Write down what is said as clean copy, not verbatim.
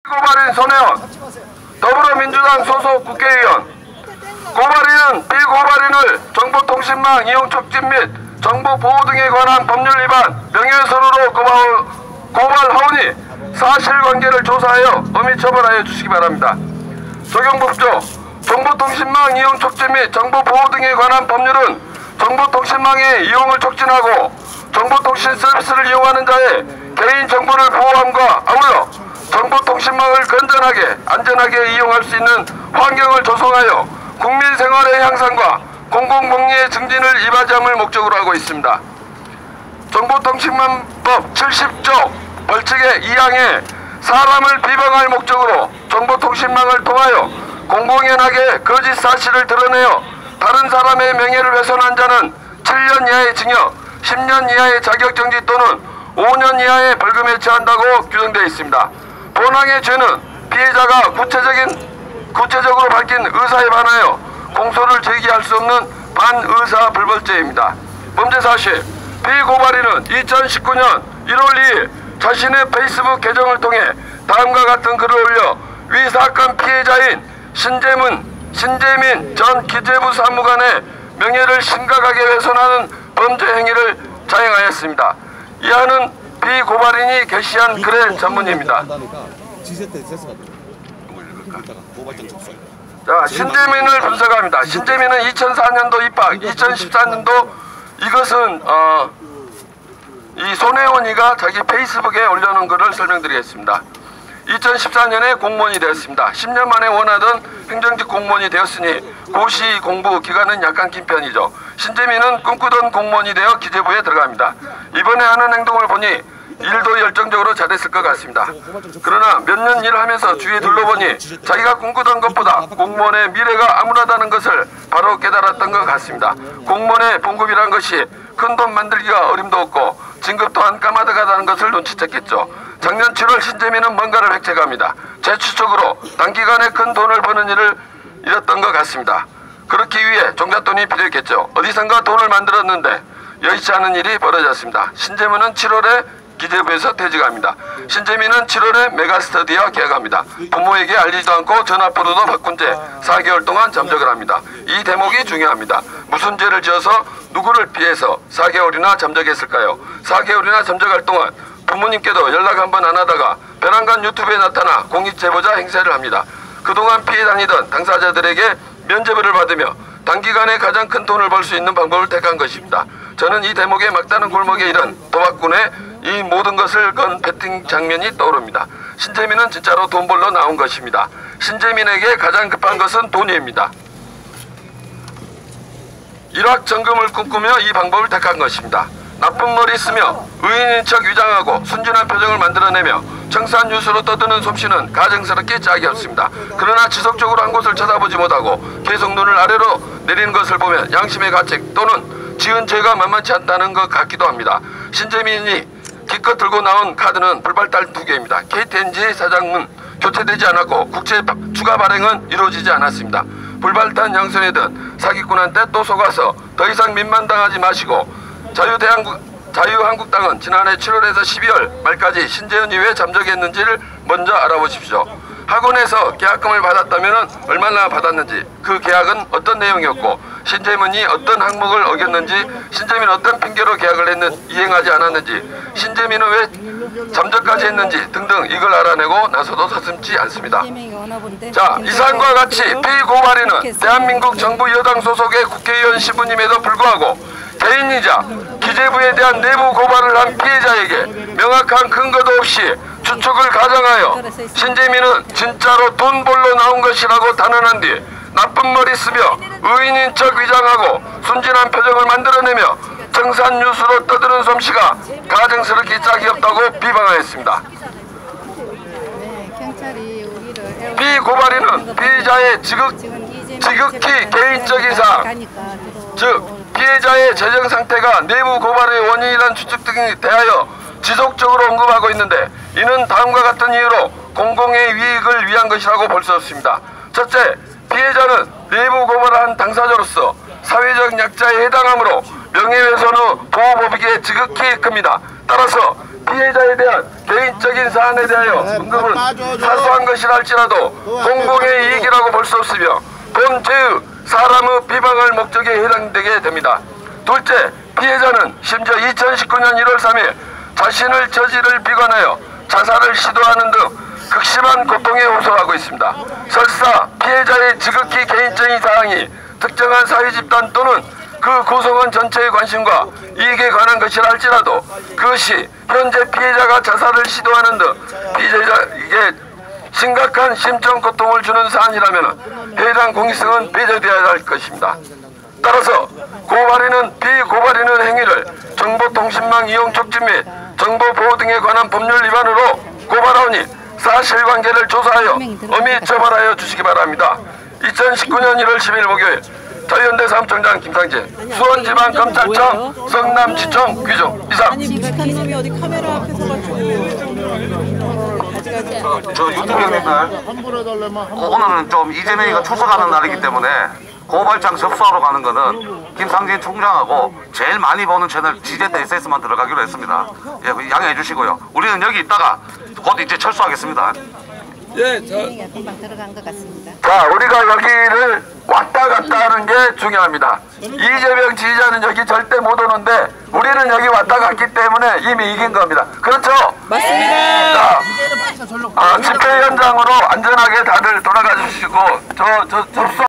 고발인 손혜원 더불어민주당 소속 국회의원. 고발인은 비고발인을 정보통신망 이용 촉진 및 정보 보호 등에 관한 법률 위반 명예훼손으로 고발하오니 사실관계를 조사하여 엄히 처벌하여 주시기 바랍니다. 적용법조 정보통신망 이용 촉진 및 정보 보호 등에 관한 법률은 정보통신망의 이용을 촉진하고 정보통신 서비스를 이용하는 자의 개인정보를 보호함과 아울러 정보통신망을 건전하게 안전하게 이용할 수 있는 환경을 조성하여 국민생활의 향상과 공공복리의 증진을 이바지 함을 목적으로 하고 있습니다. 정보통신망법 70조 벌칙의 2항에 사람을 비방할 목적으로 정보통신망을 통하여 공공연하게 거짓 사실을 드러내어 다른 사람의 명예를 훼손한 자는 7년 이하의 징역, 10년 이하의 자격정지 또는 5년 이하의 벌금에 처한다고 규정되어 있습니다. 본항의 죄는 피해자가 구체적으로 밝힌 의사에 반하여 공소를 제기할 수 없는 반의사 불벌죄입니다. 범죄 사실 피고발인은 2019년 1월 2일 자신의 페이스북 계정을 통해 다음과 같은 글을 올려 위 사건 피해자인 신재민 전 기재부 사무관의 명예를 심각하게 훼손하는 범죄 행위를 자행하였습니다. 이하는 피고발인이 게시한 글의 전문입니다. 자, 신재민을 분석합니다. 신재민은 2004년도 입학, 2014년도 이것은 이 손혜원이가 자기 페이스북에 올려놓은 글을 설명드리겠습니다. 2014년에 공무원이 되었습니다. 10년 만에 원하던 행정직 공무원이 되었으니 고시 공부 기간은 약간 긴 편이죠. 신재민은 꿈꾸던 공무원이 되어 기재부에 들어갑니다. 이번에 하는 행동을 보니 일도 열정적으로 잘했을 것 같습니다. 그러나 몇 년 일을 하면서 주위에 둘러보니 자기가 꿈꾸던 것보다 공무원의 미래가 암울하다는 것을 바로 깨달았던 것 같습니다. 공무원의 봉급이란 것이 큰 돈 만들기가 어림도 없고 진급 또한 까마득하다는 것을 눈치챘겠죠. 작년 7월 신재민은 뭔가를 획책합니다. 제 추측으로 단기간에 큰 돈을 버는 일을 잃었던 것 같습니다. 그렇기 위해 종잣돈이 필요했겠죠. 어디선가 돈을 만들었는데 여의치 않은 일이 벌어졌습니다. 신재민은 7월에 기재부에서 퇴직합니다. 신재민은 7월에 메가스터디와 계약합니다. 부모에게 알리지도 않고 전화번호도 바꾼 채 4개월 동안 잠적을 합니다. 이 대목이 중요합니다. 무슨 죄를 지어서 누구를 피해서 4개월이나 잠적했을까요? 4개월이나 잠적할 동안 부모님께도 연락 한 번 안 하다가 배란간 유튜브에 나타나 공익제보자 행세를 합니다. 그동안 피해 다니던 당사자들에게 면죄부를 받으며 단기간에 가장 큰 돈을 벌 수 있는 방법을 택한 것입니다. 저는 이 대목의 막다른 골목에 이른 도박꾼의 이 모든 것을 건 배팅 장면이 떠오릅니다. 신재민은 진짜로 돈 벌러 나온 것입니다. 신재민에게 가장 급한 것은 돈입니다. 일확천금을 꿈꾸며 이 방법을 택한 것입니다. 나쁜 머리 쓰며 의인인 척 위장하고 순진한 표정을 만들어내며 청산유수로 떠드는 솜씨는 가증스럽게 짝이 없습니다. 그러나 지속적으로 한 곳을 쳐다보지 못하고 계속 눈을 아래로 내리는 것을 보면 양심의 가책 또는 지은 죄가 만만치 않다는 것 같기도 합니다. 신재민이 기껏 들고 나온 카드는 불발달 2개입니다. KTNG 사장은 교체되지 않았고 국채 추가 발행은 이루어지지 않았습니다. 불발탄 양손에 든 사기꾼한테 또 속아서 더 이상 민망당하지 마시고 자유한국당은 지난해 7월에서 12월 말까지 신재현이 왜 잠적했는지를 먼저 알아보십시오. 학원에서 계약금을 받았다면 얼마나 받았는지, 그 계약은 어떤 내용이었고 신재민이 어떤 항목을 어겼는지, 신재민은 어떤 핑계로 계약을 이행하지 않았는지, 신재민은 왜 잠적까지 했는지 등등 이걸 알아내고 나서도 서슴지 않습니다. 자, 이상과 같이 피고발인은 대한민국 정부 여당 소속의 국회의원 신분임에도 불구하고 개인이자 기재부에 대한 내부 고발을 한 피해자에게 명확한 근거도 없이 추측을 가정하여 신재민은 진짜로 돈 벌러 나온 것이라고 단언한 뒤 나쁜 머리 쓰며 의인인 척 위장하고 순진한 표정을 만들어내며 청산유수로 떠드는 솜씨가 가증스럽게 짝이 없다고 비방하였습니다. 피고발인은 피해자의 지극히 개인적인 사항, 즉 피해자의 재정 상태가 내부 고발의 원인이란 추측 등에 대하여 지속적으로 언급하고 있는데, 이는 다음과 같은 이유로 공공의 이익을 위한 것이라고 볼 수 없습니다. 첫째, 피해자는 내부 고발을 한 당사자로서 사회적 약자에 해당하므로 명예훼손 후 보호법익에 지극히 큽니다. 따라서 피해자에 대한 개인적인 사안에 대하여 언급은 사소한 것이라 할지라도 공공의 이익이라고 볼 수 없으며 범죄의 사람의 비방할 목적에 해당되게 됩니다. 둘째, 피해자는 심지어 2019년 1월 3일 자신을 저지를 비관하여 자살을 시도하는 등 극심한 고통에 호소하고 있습니다. 설사 피해자의 지극히 개인적인 사항이 특정한 사회집단 또는 그 구성원 전체의 관심과 이익에 관한 것이라 할지라도 그것이 현재 피해자가 자살을 시도하는 등 피해자에게 심각한 심정 고통을 주는 사안이라면 해당 공익성은 배제되어야 할 것입니다. 따라서 고발인은 비고발인의 행위를 정보통신망 이용 촉진 및 정보보호 등에 관한 법률 위반으로 고발하오니 사실관계를 조사하여 엄히 처벌하여 주시기 바랍니다. 2019년 1월 10일 목요일 자유연대 사무총장 김상진, 수원지방검찰청 성남지청 규정 이상. 아니 무식한 놈이 어디 카메라 앞에 서가지고 저 유튜브 형님들 오늘은 좀 이재명이가 출석하는 날이기 때문에 고발장 접수하러 가는 거는 김상진 총장하고 제일 많이 보는 채널 GZSS만 들어가기로 했습니다. 예, 양해해 주시고요. 우리는 여기 있다가 곧 이제 철수하겠습니다. 예, 금방 들어간 것 같습니다. 자, 우리가 여기를 왔다 갔다 하는 게 중요합니다. 이재명 지지자는 여기 절대 못 오는데 우리는 여기 왔다 갔기 때문에 이미 이긴 겁니다. 그렇죠? 맞습니다. 자, 집회 현장으로 안전하게 다들 돌아가 주시고 접수